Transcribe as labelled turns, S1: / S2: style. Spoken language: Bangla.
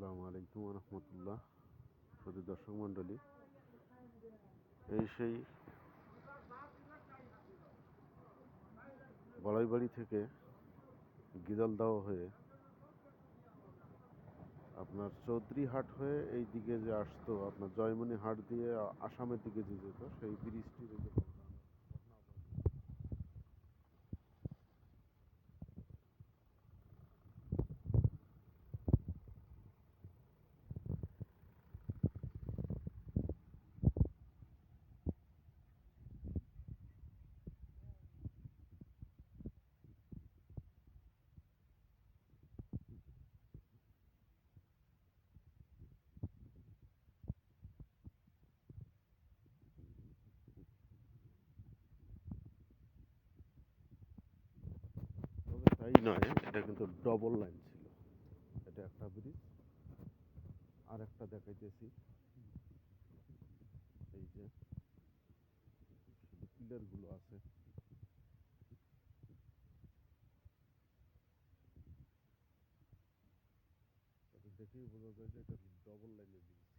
S1: আসসালামু আলাইকুম রহমতুল্লাহ। প্রতি দর্শক মণ্ডলী, এই সেই বড়াইবাড়ি থেকে গিদলদাও হয়ে আপনার চৌধুরী হাট হয়ে এই দিকে যে আসতো, আপনার জয়মনি হাট দিয়ে আসামের দিকে যে যেত, সেই ব্রিজটির এই যে তাই নয়, এটা কিন্তু ডবল লাইন ছিল। এটা একটা ব্রিজ, আর একটা দেখাইতেছি। এই যে শুধু পিলারগুলো আছে, দেখেই বোঝা যায় যে এটা ডবল লাইনের ব্রিজ।